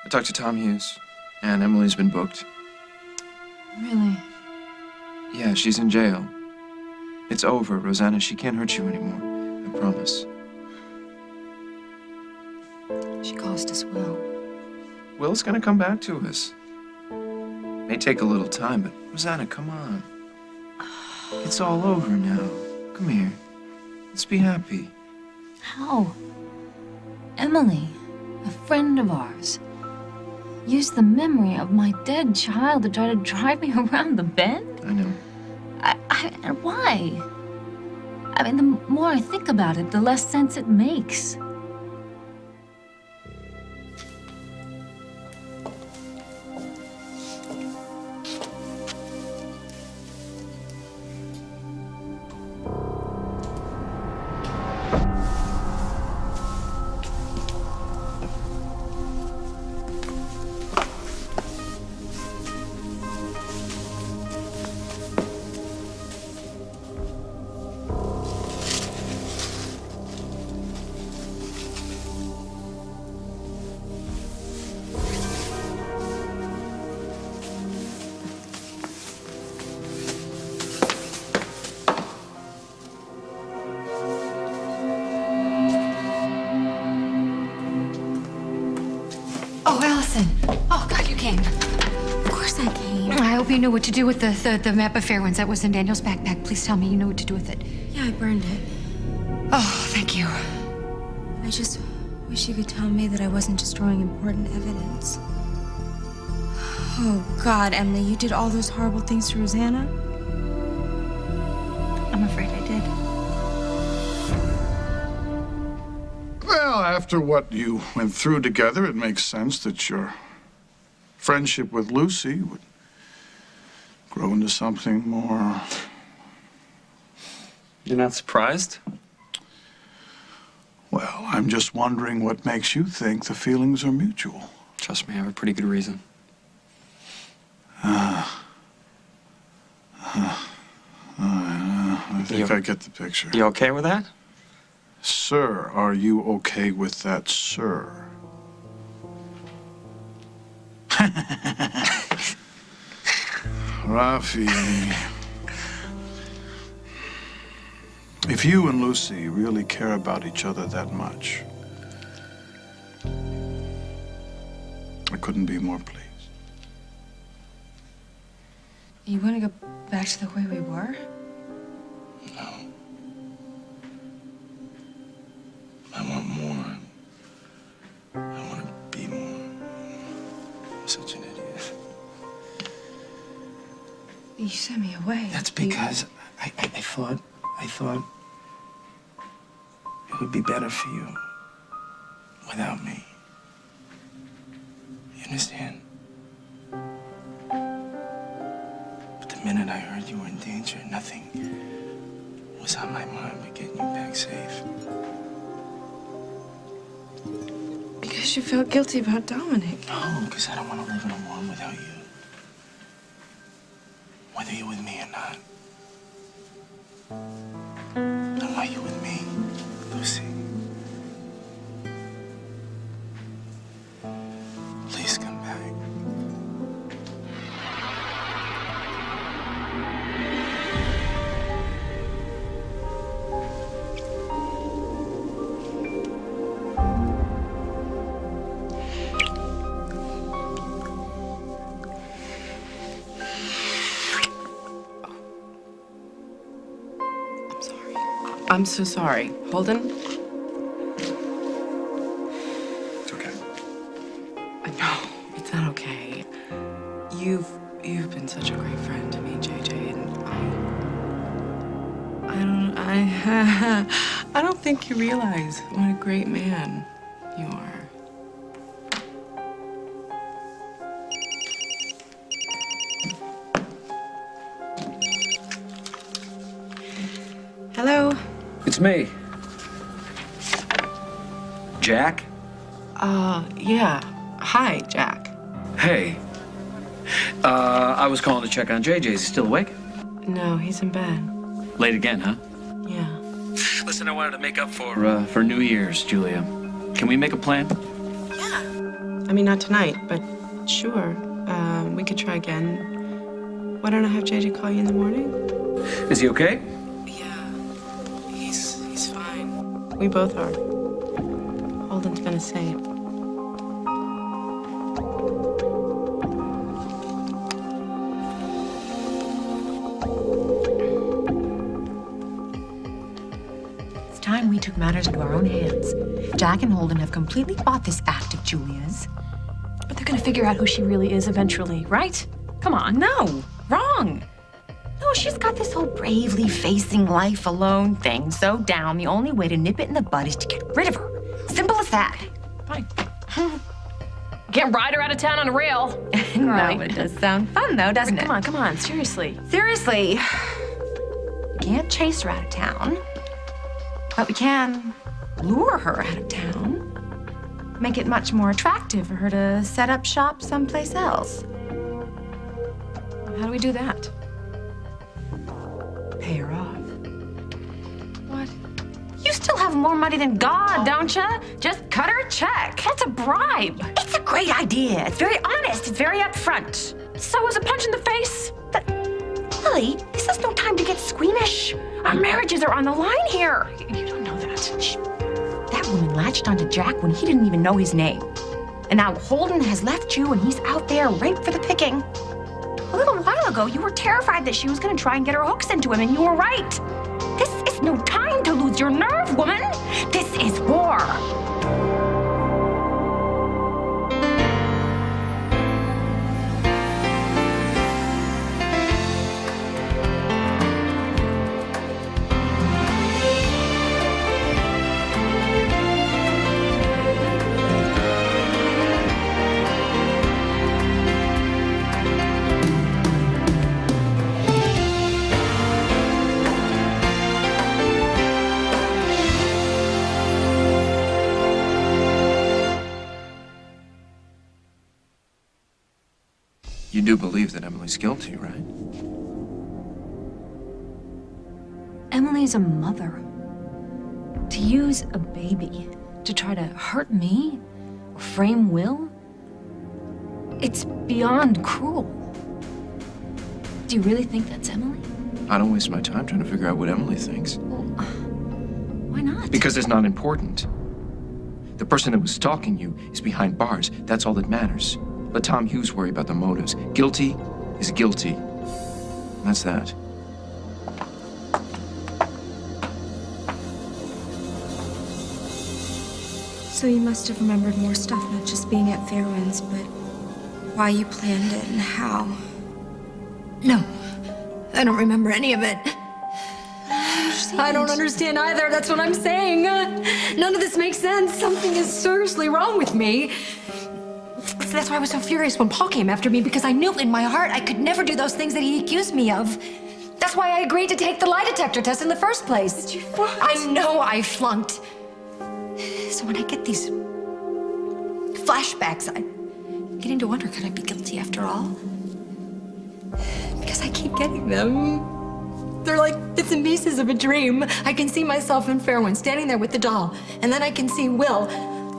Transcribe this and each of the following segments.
I talked to Tom Hughes, and Emily's been booked. Really? Yeah, she's in jail. It's over, Rosanna. She can't hurt you anymore. I promise. She caused us Will. Will's gonna come back to us. May take a little time, but Rosanna, come on. It's all over now. Come here. Let's be happy. How? Emily, a friend of ours, used the memory of my dead child to try to drive me around the bend? I know. Why? I mean, the more I think about it, the less sense it makes. Oh, Allison. Oh, God, you came. Of course I came. I hope you know what to do with the map of Fairwinds that was in Daniel's backpack. Please tell me you know what to do with it. Yeah, I burned it. Oh, thank you. I just wish you could tell me that I wasn't destroying important evidence. Oh, God, Emily, you did all those horrible things to Rosanna? I'm afraid I did. Well, after what you went through together, it makes sense that your friendship with Lucy would grow into something more. You're not surprised? Well, I'm just wondering what makes you think the feelings are mutual. Trust me, I have a pretty good reason. I think I get the picture. You okay with that? Sir, are you okay with that, sir? Rafi, if you and Lucy really care about each other that much, I couldn't be more pleased. You want to go back to the way we were? No. I want more. I want to be more. I'm such an idiot. You sent me away. That's because I thought it would be better for you without me. You understand? But the minute I heard you were in danger, nothing was on my mind but getting you back safe. Because you felt guilty about Dominic. No, because I don't want to live in a world without you. Whether you're with me or not. I want you with me, Lucy. Please come back. I'm so sorry. Holden? It's okay. No, it's not okay. You've been such a great friend to me, JJ, and I don't think you realize what a great man you are. Hello? It's me. Jack? Yeah. Hi, Jack. Hey. I was calling to check on JJ. Is he still awake? No, he's in bed. Late again, huh? Yeah. Listen, I wanted to make up for New Year's, Julia. Can we make a plan? Yeah. I mean, not tonight, but sure. We could try again. Why don't I have JJ call you in the morning? Is he okay? Yeah, he's fine. We both are. Holden's been a saint. It's time we took matters into our own hands. Jack and Holden have completely bought this act of Julia's. But they're gonna figure out who she really is eventually, right? Come on. No, wrong. No, she's got this whole bravely facing life alone thing so down, the only way to nip it in the bud is to get rid of her. Simple as that. Fine. Can't ride her out of town on a rail. No, Right. it does sound fun though, doesn't it? Come on, seriously. Seriously, we can't chase her out of town, but we can lure her out of town. Make it much more attractive for her to set up shop someplace else. How do we do that? Pay her off. What? You still have more money than God, don't you? Just cut her a check. That's a bribe. It's a great idea. It's very honest. It's very upfront. So is a punch in the face. But, Lily, this is no time to get squeamish. Our marriages are on the line here. You don't know that. Shh. That woman latched onto Jack when he didn't even know his name. And now Holden has left you and he's out there ripe for the picking. A little while ago, you were terrified that she was going to try and get her hooks into him, and you were right. This is no time to lose your nerve, woman. This is war. You do believe that Emily's guilty, right? Emily's a mother. To use a baby to try to hurt me or frame Will, it's beyond cruel. Do you really think that's Emily? I don't waste my time trying to figure out what Emily thinks. Well, why not? Because it's not important. The person that was stalking you is behind bars. That's all that matters. Let Tom Hughes worry about the motives. Guilty is guilty. And that's that. So you must have remembered more stuff, not just being at Fairwinds, but why you planned it and how. No, I don't remember any of it. I don't understand either. That's what I'm saying. None of this makes sense. Something is seriously wrong with me. So that's why I was so furious when Paul came after me, because I knew in my heart I could never do those things that he accused me of. That's why I agreed to take the lie detector test in the first place. But you flunked. I know I flunked. So when I get these flashbacks, I'm getting to wonder, could I be guilty after all? Because I keep getting them. They're like bits and pieces of a dream. I can see myself in Fairwind standing there with the doll, and then I can see Will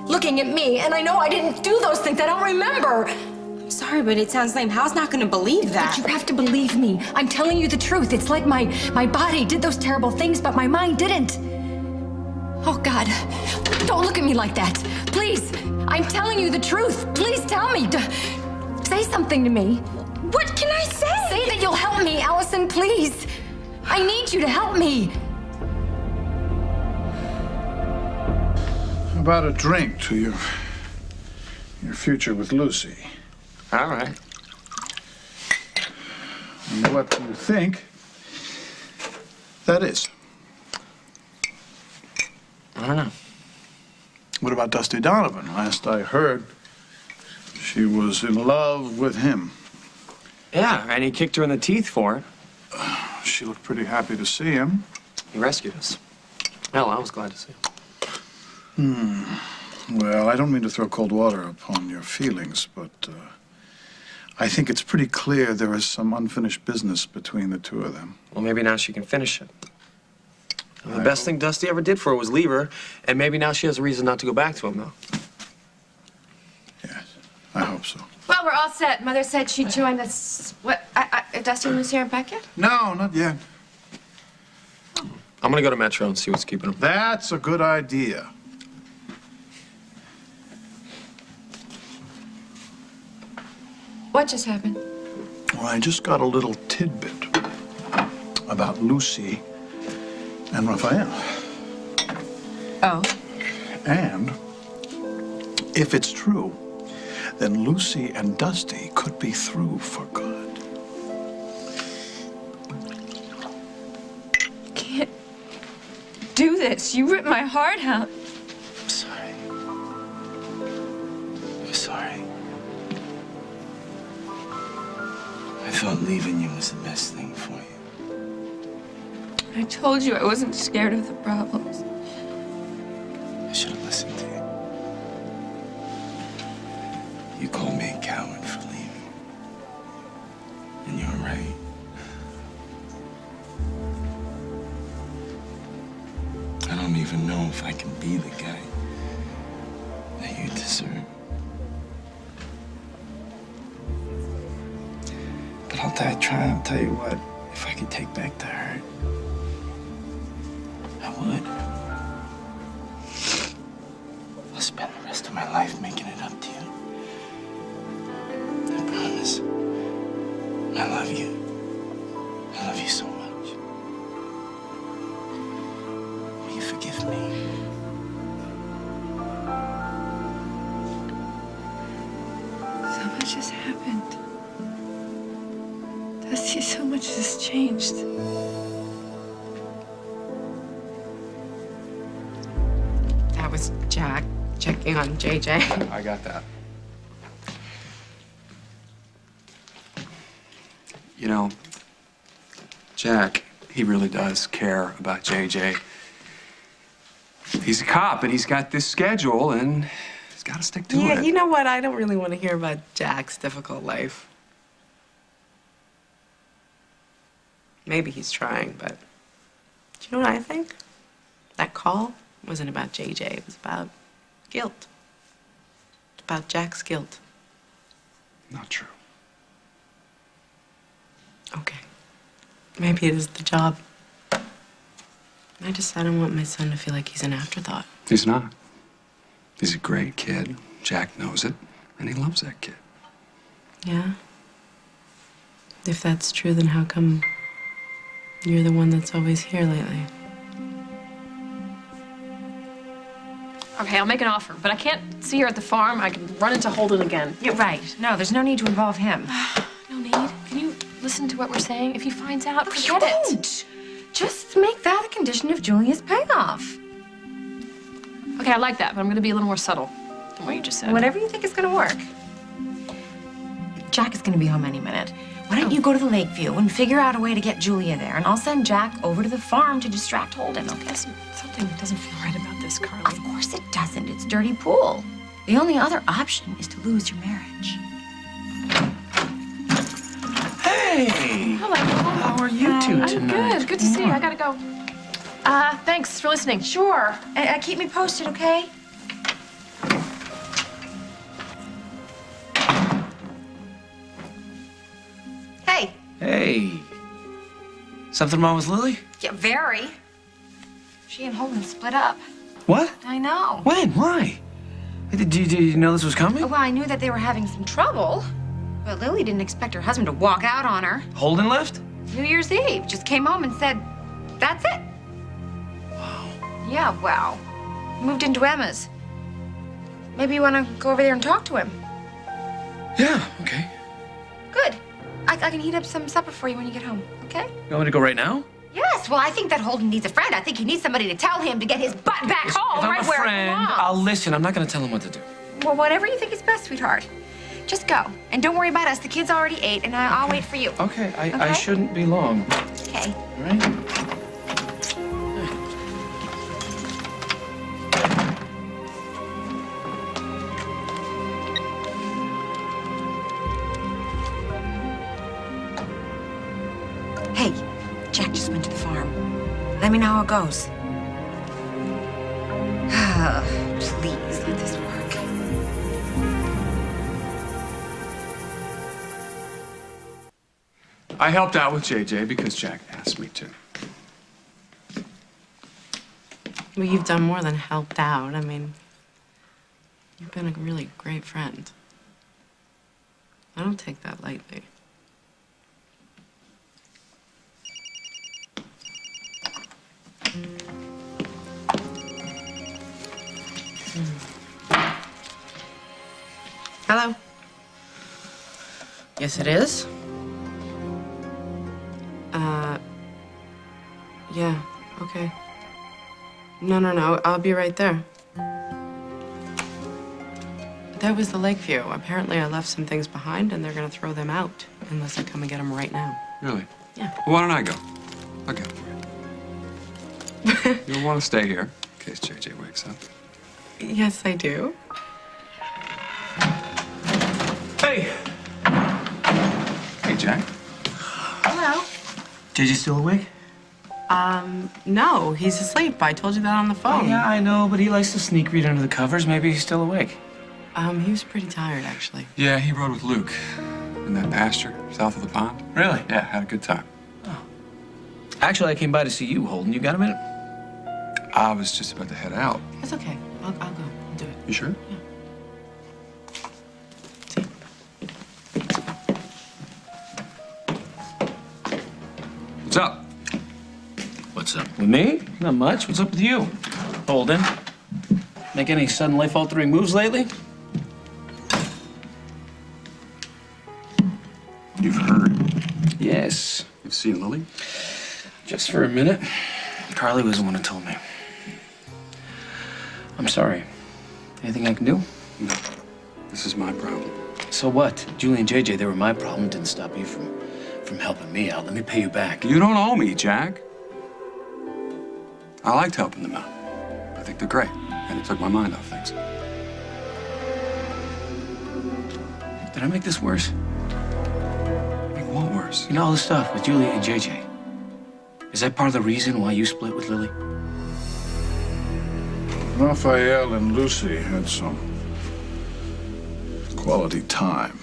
looking at me, and I know I didn't do those things. I don't remember. I'm sorry, but it sounds lame. Hal's not gonna believe that. But you have to believe me. I'm telling you the truth. It's like my body did those terrible things, but my mind didn't. Oh, God. Don't look at me like that. Please. I'm telling you the truth. Please tell me. Say something to me. What can I say? Say that you'll help me, Allison, please. I need you to help me. About a drink to your future with Lucy. All right. And what do you think that is? I don't know. What about Dusty Donovan? Last I heard, she was in love with him. Yeah, and he kicked her in the teeth for it. She looked pretty happy to see him. He rescued us. Hell, I was glad to see him. Well, I don't mean to throw cold water upon your feelings, but I think it's pretty clear there is some unfinished business between the two of them. Well, maybe now she can finish it. The best thing Dusty ever did for her was leave her, and maybe now she has a reason not to go back to him, though. Yes. hope so. Well, we're all set. Mother said she'd join us. What? Dusty and Lucy aren't back yet? No, not yet. I'm gonna go to Metro and see what's keeping him. That's a good idea. What just happened? Well, I just got a little tidbit about Lucy and Raphael. Oh. And if it's true, then Lucy and Dusty could be through for good. Can't do this. You ripped my heart out. I'm sorry. I'm sorry. I thought leaving you was the best thing for you. I told you I wasn't scared of the problems. I should have listened to you. You called me a coward for leaving. And you were right. I don't even know if I can be the guy that you deserve. But I'll try. I'll tell you what, if I could take back the hurt, I would. I'll spend the rest of my life making it up to you. I promise. I love you. I love you so much. Will you forgive me? So much has happened. Dusty, so much has changed. That was Jack checking on JJ. I got that. You know, Jack, he really does care about JJ. He's a cop, and he's got this schedule, and he's got to stick to it. Yeah, you know what? I don't really want to hear about Jack's difficult life. Maybe he's trying, but do you know what I think? That call wasn't about JJ. It was about guilt. It's about Jack's guilt. Not true. Okay. Maybe it is the job. I don't want my son to feel like he's an afterthought. He's not. He's a great kid. Jack knows it, and he loves that kid. Yeah? If that's true, then how come you're the one that's always here lately? Okay, I'll make an offer, but I can't see her at the farm. I can run into Holden again. You're right. No, there's no need to involve him. No need. Can you listen to what we're saying? If he finds out, No, forget you it. won't. Just make that a condition of Julia's payoff. Okay, I like that, but I'm gonna be a little more subtle than what you just said. Whatever you think is gonna work. Jack is gonna be home any minute. Why don't you go to the Lakeview and figure out a way to get Julia there, and I'll send Jack over to the farm to distract Holden, okay? Something doesn't feel right about this, Carly. Of course it doesn't. It's dirty pool. The only other option is to lose your marriage. Hey! Hello. How are you two I'm tonight? good. Good to see you. I gotta go. Thanks for listening. Sure. Keep me posted, okay? Hey. Hey. Something wrong with Lily? Yeah, very. She and Holden split up. What? I know. When? Why? Did you know this was coming? Well, I knew that they were having some trouble, but Lily didn't expect her husband to walk out on her. Holden left? New Year's Eve, just came home and said, that's it. Wow. Yeah, wow. Moved into Emma's. Maybe you want to go over there and talk to him. Yeah, okay. Good. I can heat up some supper for you when you get home, okay? You want me to go right now? Yes, well, I think that Holden needs a friend. I think he needs somebody to tell him to get his butt back home, If I'm right a where it friend, belongs. I'll listen. I'm not going to tell him what to do. Well, whatever you think is best, sweetheart. Just go. And don't worry about us. The kids already ate, and I'll wait for you. Okay, I Okay? shouldn't be long. Okay. All right? Hey, Jack just went to the farm. Let me know how it goes. Please, let this work. I helped out with JJ because Jack asked me to. Well, you've done more than helped out. I mean, you've been a really great friend. I don't take that lightly. Hello? Yes, it is? Yeah, okay. No, I'll be right there. That was the Lakeview. Apparently I left some things behind and they're gonna throw them out unless I come and get them right now. Really? Yeah. Well, why don't I go? I'll get for you. You'll want to stay here in case JJ wakes up. Yes, I do. Hey! Hey, Jack. Hello. JJ still awake? No, he's asleep. I told you that on the phone. Yeah, I know, but he likes to sneak read under the covers. Maybe he's still awake. He was pretty tired, actually. Yeah, he rode with Luke in that pasture south of the pond. Really? Yeah, had a good time. Oh. Actually, I came by to see you, Holden. You got a minute? I was just about to head out. It's okay. I'll go. I'll do it. You sure? Yeah. What's up? What's up with me? Not much. What's up with you, Holden? Make any sudden life-altering moves lately? You've heard. Yes. You've seen Lily? Just for a minute. Carly was the one who told me. I'm sorry. Anything I can do? No. This is my problem. So what? Julie and JJ, they were my problem. It didn't stop you from helping me out. Let me pay you back. You don't owe me, Jack. I liked helping them out. I think they're great, and it took my mind off things. Did I make this worse? Make what worse? You know, all this stuff with Julie and JJ. Is that part of the reason why you split with Lily? Raphael and Lucy had some quality time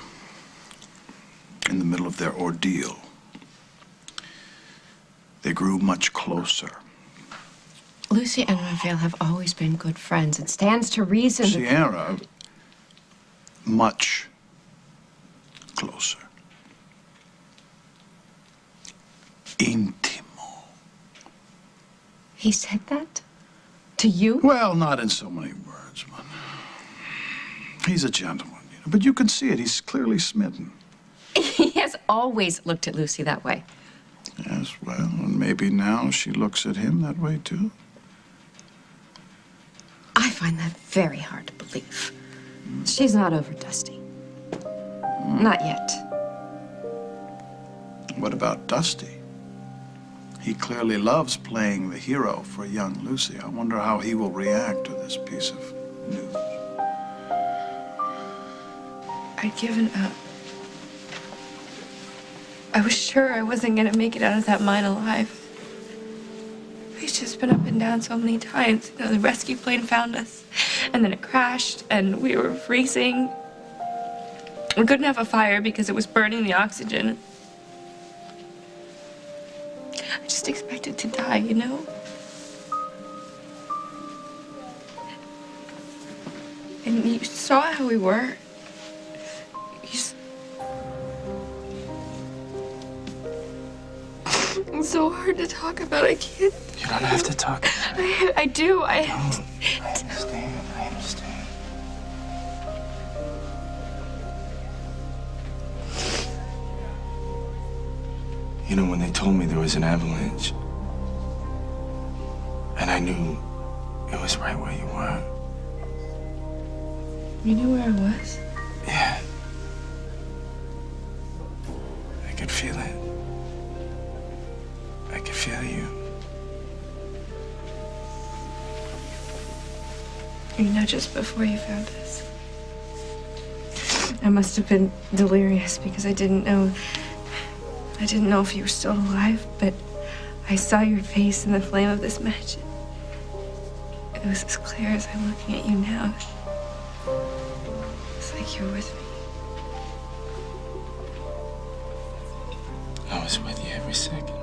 in the middle of their ordeal. They grew much closer. Lucy and Raphael have always been good friends. It stands to reason. Sierra, much closer. Intimo. He said that? To you? Well, not in so many words, but he's a gentleman, you know. But you can see it. He's clearly smitten. He has always looked at Lucy that way. Yes, well, and maybe now she looks at him that way, too. I find that very hard to believe. She's not over Dusty. Not yet. What about Dusty? He clearly loves playing the hero for young Lucy. I wonder how he will react to this piece of news. I'd given up. I was sure I wasn't gonna make it out of that mine alive. We'd just been up and down so many times. You know, the rescue plane found us, and then it crashed, and we were freezing. We couldn't have a fire because it was burning the oxygen. I just expected to die, you know? And you saw how we were. It's so hard to talk about. I can't. You don't have to talk. I do. I understand. I understand. You know, when they told me there was an avalanche, and I knew it was right where you were. You knew where I was? Yeah. I could feel it. I could feel you. You know, just before you found us, I must have been delirious because I didn't know if you were still alive, but I saw your face in the flame of this match. It was as clear as I'm looking at you now. It's like you're with me. I was with you every second.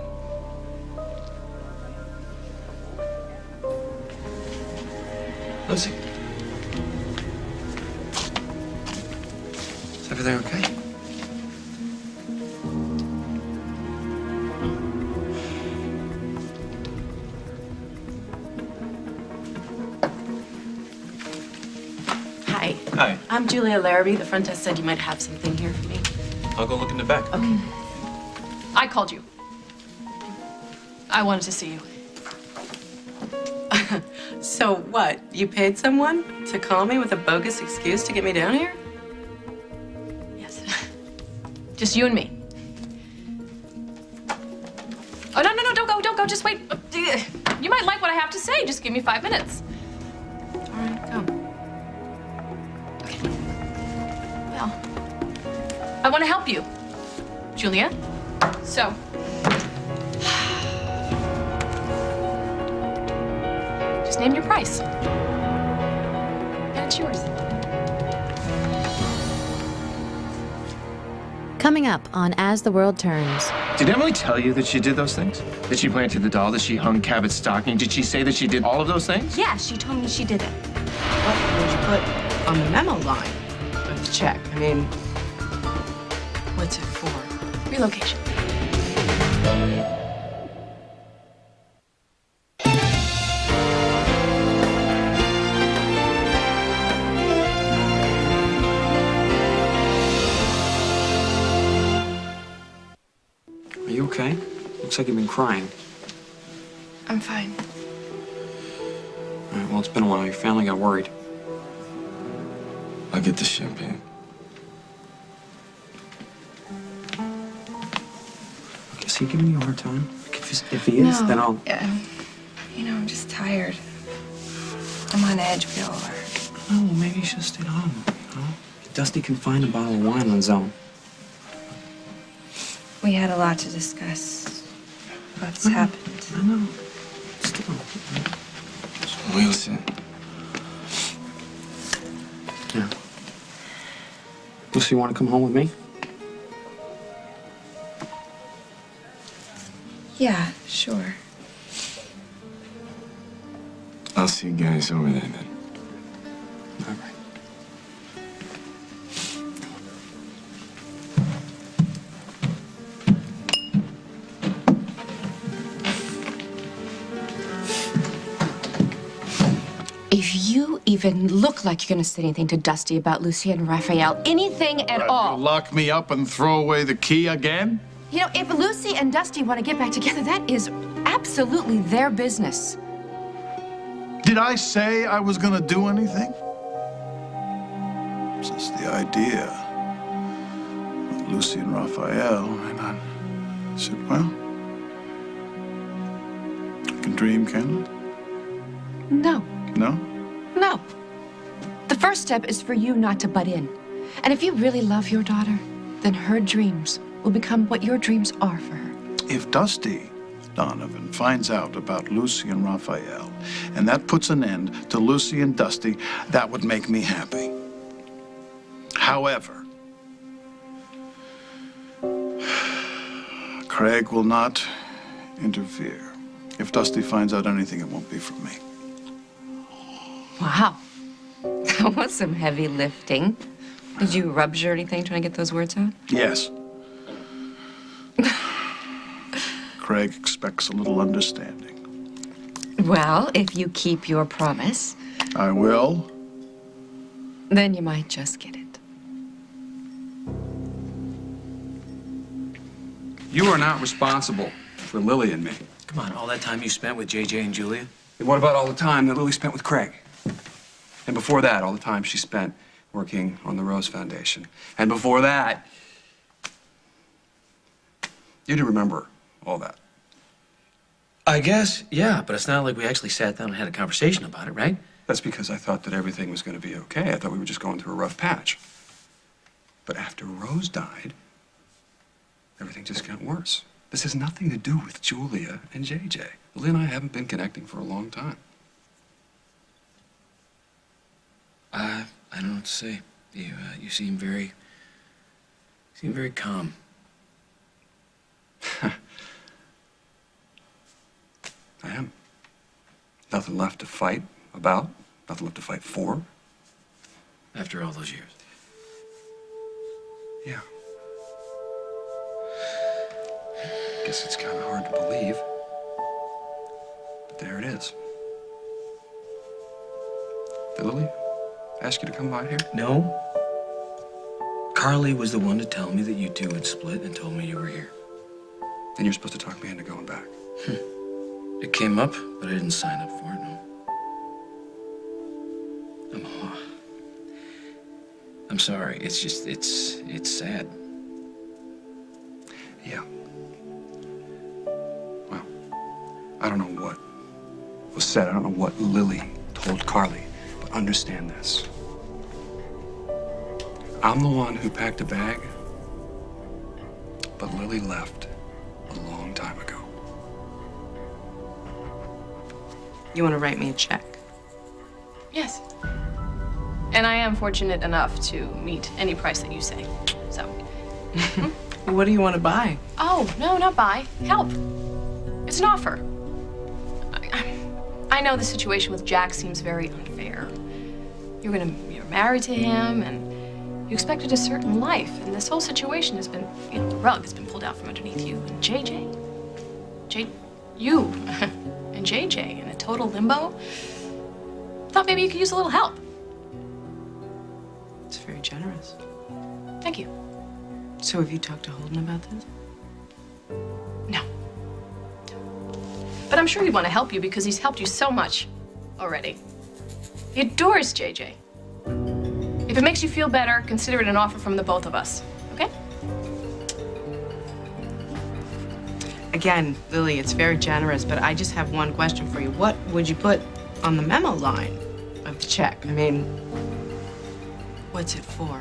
Lucy. Is everything okay? Hi. Hi. I'm Julia Larrabee. The front desk said you might have something here for me. I'll go look in the back. Okay. I called you. I wanted to see you. So what? You paid someone to call me with a bogus excuse to get me down here? Yes. Just you and me. Oh, no, don't go, just wait. You might like what I have to say. Just give me 5 minutes. All right, go. Well, I want to help you, Julia. So, just name your price. And it's yours. Coming up on As the World Turns. Did Emily tell you that she did those things? That she planted the doll, that she hung Cabot's stocking? Did she say that she did all of those things? Yeah, she told me she did it. What would you put on the memo line of the check? I mean, what's it for? Relocation. Are you okay? Looks like you've been crying. I'm fine. All right, well, it's been a while. Your family got worried. I'll get the champagne. Okay, is he giving you a hard time? If he is, then I'll... You know, I'm just tired. I'm on edge, Bill. Oh, well, maybe you should have stayed home, you know? Dusty can find a bottle of wine on his own. We had a lot to discuss. What's happened? I know. Still. We'll see. Yeah. Lucy, you want to come home with me? Yeah, sure. I'll see you guys over there then. All right. If you even look like you're gonna say anything to Dusty about Lucy and Raphael, anything at all. You lock me up and throw away the key again? You know, if Lucy and Dusty want to get back together, that is absolutely their business. Did I say I was gonna do anything? Since the idea of Lucy and Raphael, and I said, well, I can dream, can I? No. No? No. The first step is for you not to butt in. And if you really love your daughter, then her dreams will become what your dreams are for her. If Dusty Donovan finds out about Lucy and Raphael, and that puts an end to Lucy and Dusty, that would make me happy. However, Craig will not interfere. If Dusty finds out anything, it won't be from me. Wow. That was some heavy lifting. Did you rub or anything trying to get those words out? Yes. Craig expects a little understanding. Well, if you keep your promise, I will. then you might just get it. You are not responsible for Lily and me. Come on, all that time you spent with JJ and Julia? And what about all the time that Lily spent with Craig? And before that, all the time she spent working on the Rose Foundation. And before that, you do remember all that. I guess, yeah, but it's not like we actually sat down and had a conversation about it, right? That's because I thought that everything was going to be okay. I thought we were just going through a rough patch. But after Rose died, everything just got worse. This has nothing to do with Julia and JJ. Lily and I haven't been connecting for a long time. I don't know what to say. You seem very calm. Nothing left to fight about? Nothing left to fight for? After all those years. Yeah. Guess it's kind of hard to believe. But there it is. Did Lily ask you to come by here? No. Carly was the one to tell me that you two had split and told me you were here. And you're supposed to talk me into going back. It came up, but I didn't sign up for it, no. I'm sorry. It's just, it's sad. Yeah. Well, I don't know what was said. I don't know what Lily told Carly. But understand this. I'm the one who packed a bag, but Lily left a long time ago. You want to write me a check? Yes. And I am fortunate enough to meet any price that you say. So. What do you want to buy? Oh, no, not buy. Help. It's an offer. I know the situation with Jack seems very unfair. You're married to him, and you expected a certain life, and this whole situation has been, the rug has been pulled out from underneath you. And you and JJ in a total limbo. Thought maybe you could use a little help. It's very generous. Thank you. So have you talked to Holden about this? No. But I'm sure he'd want to help you because he's helped you so much already. He adores JJ. If it makes you feel better, consider it an offer from the both of us, okay? Again, Lily, it's very generous, but I just have one question for you. What would you put on the memo line of the check? I mean, what's it for?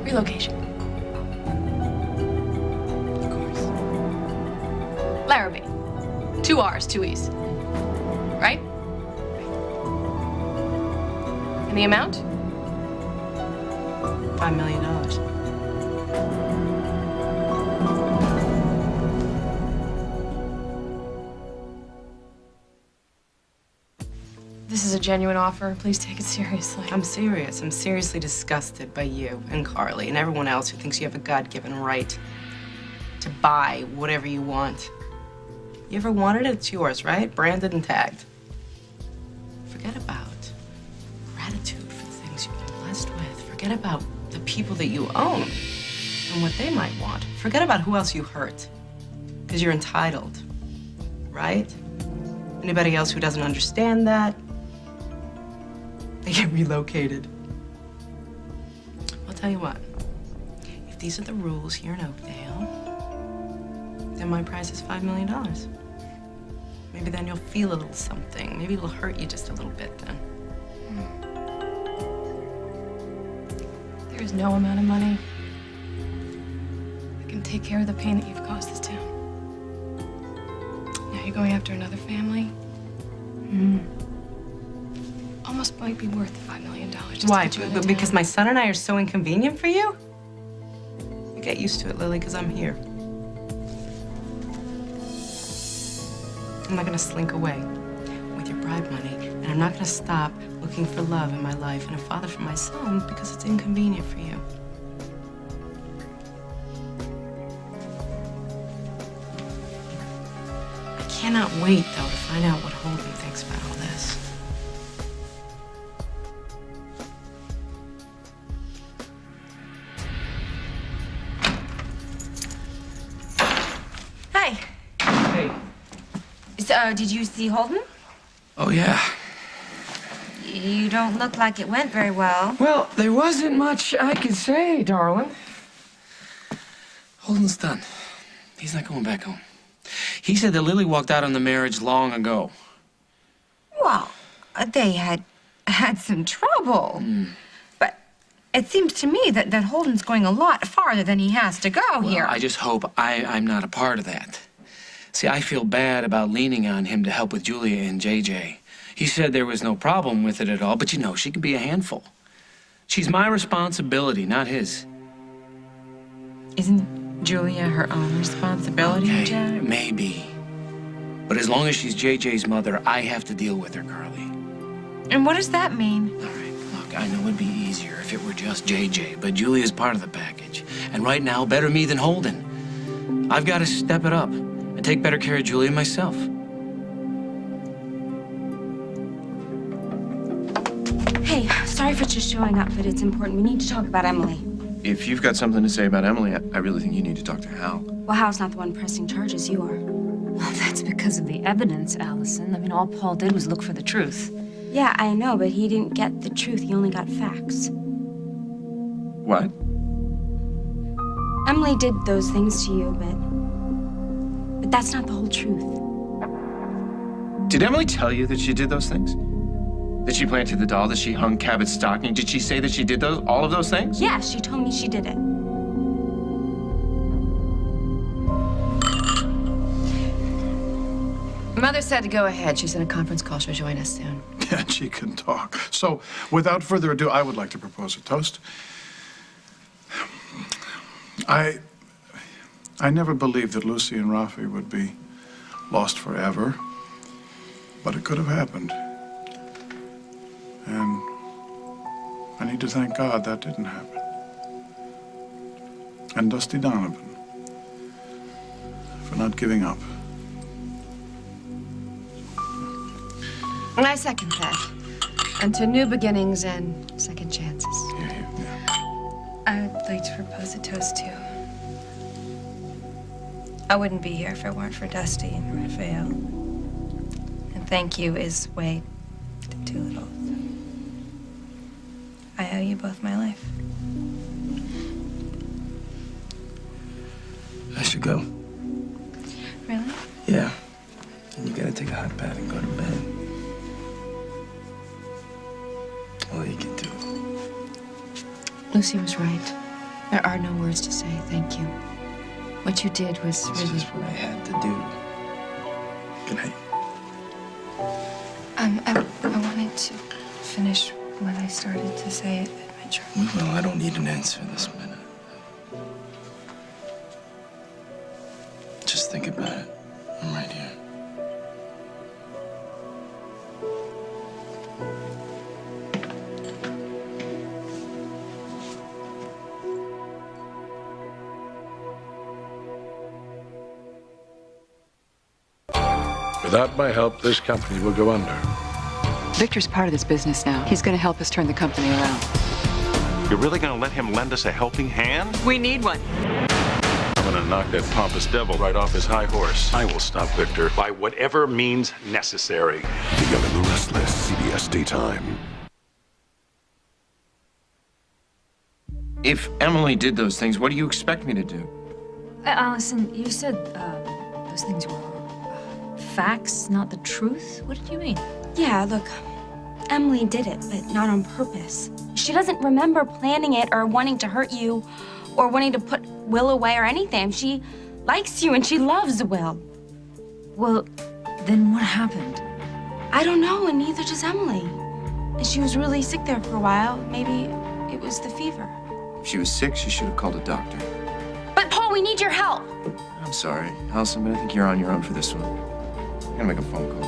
Relocation. Of course. Larrabee. 2 R's, 2 E's. Right? And the amount? $5 million. This is a genuine offer. Please take it seriously. I'm serious. I'm seriously disgusted by you and Carly and everyone else who thinks you have a God-given right to buy whatever you want. You ever wanted it? It's yours, right? Branded and tagged. Forget about gratitude for the things you've been blessed with. Forget about the people that you own and what they might want. Forget about who else you hurt, because you're entitled, right? Anybody else who doesn't understand that, they get relocated. I'll tell you what, if these are the rules here in Oakdale, then my price is $5 million. Maybe then you'll feel a little something. Maybe it'll hurt you just a little bit then. There is no amount of money that can take care of the pain that you've caused this town. Now you're going after another family. Almost might be worth the $5 million. Just Why? to get you out of Because town. my son and I are so inconvenient for you? You get used to it, Lily, because I'm here. I'm not gonna slink away with your bribe money, and I'm not gonna stop looking for love in my life and a father for my son because it's inconvenient for you. I cannot wait, though, to find out what Holden thinks about all this. Hi. Hey. So, did you see Holden? Oh, yeah. You don't look like it went very well. Well, there wasn't much I could say, darling. Holden's done. He's not going back home. He said that Lily walked out on the marriage long ago. Well, they had some trouble. But it seems to me that Holden's going a lot farther than he has to go here. I just hope I'm not a part of that. See, I feel bad about leaning on him to help with Julia and JJ. He said there was no problem with it at all, but you know, she can be a handful. She's my responsibility, not his. Isn't Julia her own responsibility, Okay, Jack? maybe. But as long as she's JJ's mother, I have to deal with her, Carly. And what does that mean? All right, look, I know it'd be easier if it were just JJ, but Julia's part of the package. And right now, better me than Holden. I've got to step it up and take better care of Julia myself. Hey, sorry for just showing up, but it's important. We need to talk about Emily. If you've got something to say about Emily, I really think you need to talk to Hal. Well, Hal's not the one pressing charges, you are. Well, that's because of the evidence, Allison. I mean, all Paul did was look for the truth. Yeah, I know, but he didn't get the truth. He only got facts. What? Emily did those things to you, but that's not the whole truth. Did Emily tell you that she did those things? That she planted the doll, that she hung Cabot's stocking? Did she say that she did all of those things? Yeah, she told me she did it. Mother said to go ahead. She's in a conference call. She'll join us soon. Yeah, she can talk. So, without further ado, I would like to propose a toast. I never believed that Lucy and Rafi would be lost forever, but it could have happened. And I need to thank God that didn't happen. And Dusty Donovan for not giving up. And I second that. And to new beginnings and second chances. I would like to propose a toast, too. I wouldn't be here if it weren't for Dusty and Raphael. And thank you is way too little. I owe you both my life. I should go. Really? Yeah. And you gotta take a hot bath and go to bed. All you can do. Lucy was right. There are no words to say thank you. What you did was It's really... just what I had to do. Good night. I wanted to finish what I started to say at my church. Well, I don't need an answer this minute. Just think about it. I'm right here. Without my help, this company will go under. Victor's part of this business now. He's going to help us turn the company around. You're really going to let him lend us a helping hand? We need one. I'm going to knock that pompous devil right off his high horse. I will stop Victor. By whatever means necessary. The Young and the Restless, CBS Daytime. If Emily did those things, what do you expect me to do? Allison, you said those things were facts, not the truth? What did you mean? Yeah, look, Emily did it, but not on purpose. She doesn't remember planning it or wanting to hurt you or wanting to put Will away or anything. She likes you and she loves Will. Well, then what happened? I don't know, and neither does Emily. And she was really sick there for a while. Maybe it was the fever. If she was sick, she should have called a doctor. But Paul, we need your help. I'm sorry, Allison, but I think you're on your own for this one. I'm gonna make a phone call.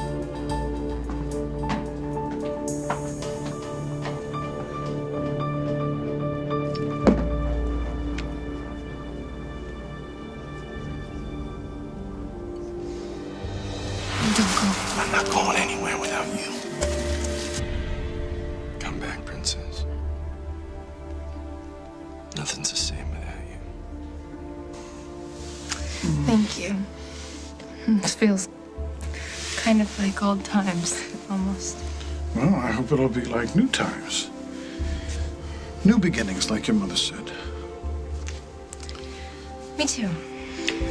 Don't go. I'm not going anywhere without you. Come back, princess. Nothing's the same without you. Thank you. This feels kind of like old times, almost. Well, I hope it'll be like new times. New beginnings, like your mother said. Me too.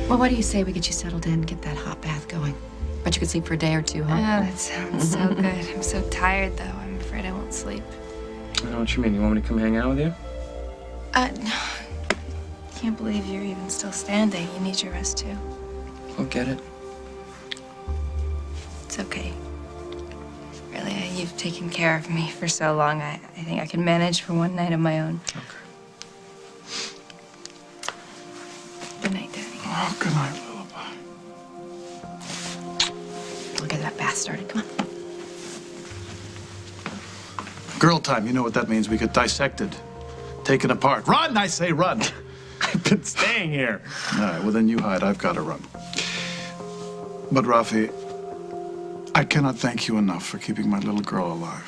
Well, what do you say we get you settled in, get that hot bath going? Bet you could sleep for a day or two, huh? Oh, that sounds so good. I'm so tired, though. I'm afraid I won't sleep. I know what you mean. You want me to come hang out with you? No. Can't believe you're even still standing. You need your rest, too. I'll get it. It's okay. Really, you've taken care of me for so long. I think I can manage for one night of my own. Okay. Good night, Daddy. Oh, good night, Lullaby. class started. Come on. Girl time, you know what that means. We get dissected, taken apart. Run, I say run. I've been staying here. All right, well then you hide. I've got to run. But Rafi, I cannot thank you enough for keeping my little girl alive.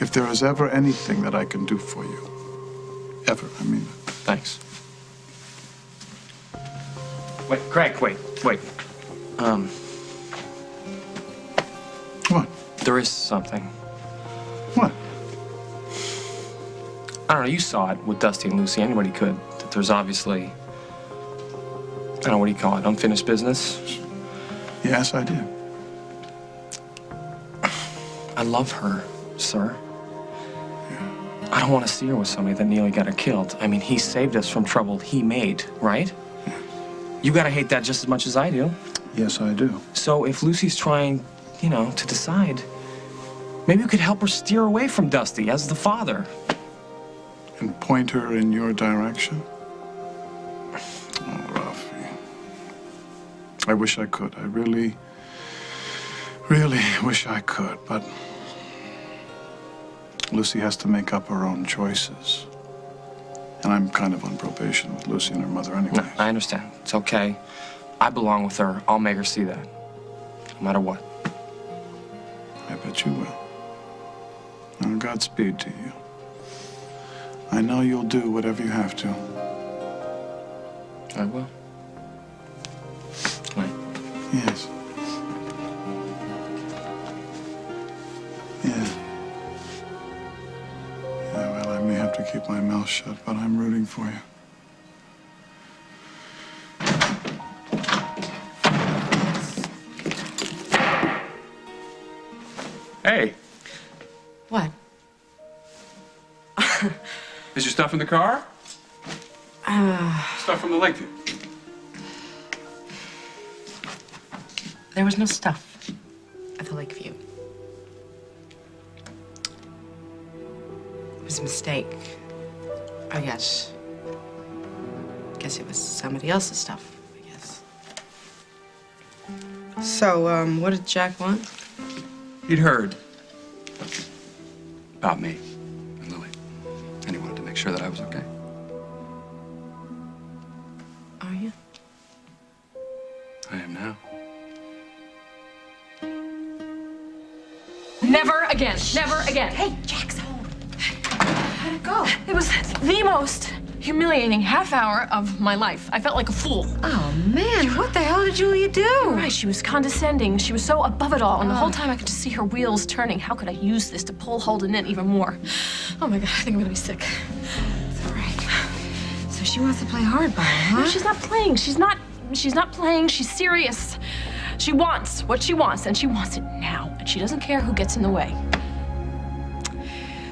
If there is ever anything that I can do for you, ever, I mean it. Thanks. Wait, Craig, wait. What? There is something. What? I don't know, you saw it with Dusty and Lucy. Anybody could. That there's obviously, I don't know, what do you call it, unfinished business? Yes, I did. I love her, sir. I don't want to see her with somebody that nearly got her killed. I mean, he saved us from trouble he made, right? You gotta hate that just as much as I do. Yes, I do. So if Lucy's trying, you know, to decide, maybe we could help her steer away from Dusty as the father. And point her in your direction? Oh, Rafi. I wish I could. I really wish I could, but Lucy has to make up her own choices. And I'm kind of on probation with Lucy and her mother anyway. No, I understand. It's okay. I belong with her. I'll make her see that. No matter what. I bet you will. And Godspeed to you. I know you'll do whatever you have to. I will. Right. Yes. Yeah. Yeah, well, I may have to keep my mouth shut, but I'm rooting for you. Hey. What? Is your stuff in the car? Stuff from the Lakeview. There was no stuff at the Lakeview. It was a mistake. I guess. Guess it was somebody else's stuff, I guess. So, what did Jack want? He'd heard about me and Lily, and he wanted to make sure that I was okay. Are you? I am now. Never again. Never again. Hey, Jack's home. How'd it go? It was the most humiliating half hour of my life. I felt like a fool. Oh, man, what the hell did Julia do? You're right, she was condescending. She was so above it all, and the whole time I could just see her wheels turning. How could I use this to pull Holden in even more? Oh my God, I think I'm gonna be sick. It's all right. So she wants to play hardball, huh? No, she's not playing. She's not playing. She's serious. She wants what she wants, and she wants it now. And she doesn't care who gets in the way.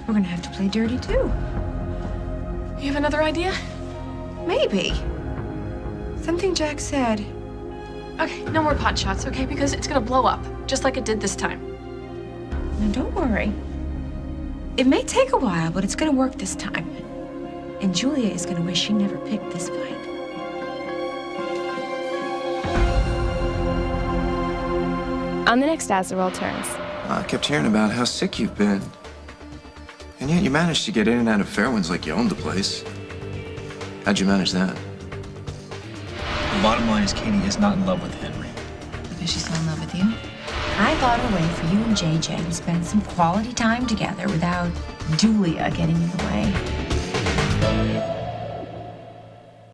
We're gonna have to play dirty, too. You have another idea? Maybe. Something Jack said. Okay, no more pot shots, okay? Because it's gonna blow up, just like it did this time. Now, don't worry. It may take a while, but it's gonna work this time. And Julia is gonna wish she never picked this fight. On the next As the World Turns. I kept hearing about how sick you've been. And yet you managed to get in and out of Fairwinds like you owned the place. How'd you manage that? The bottom line is Katie is not in love with Henry. Because she's not in love with you? I thought a way for you and JJ to spend some quality time together without Julia getting in the way.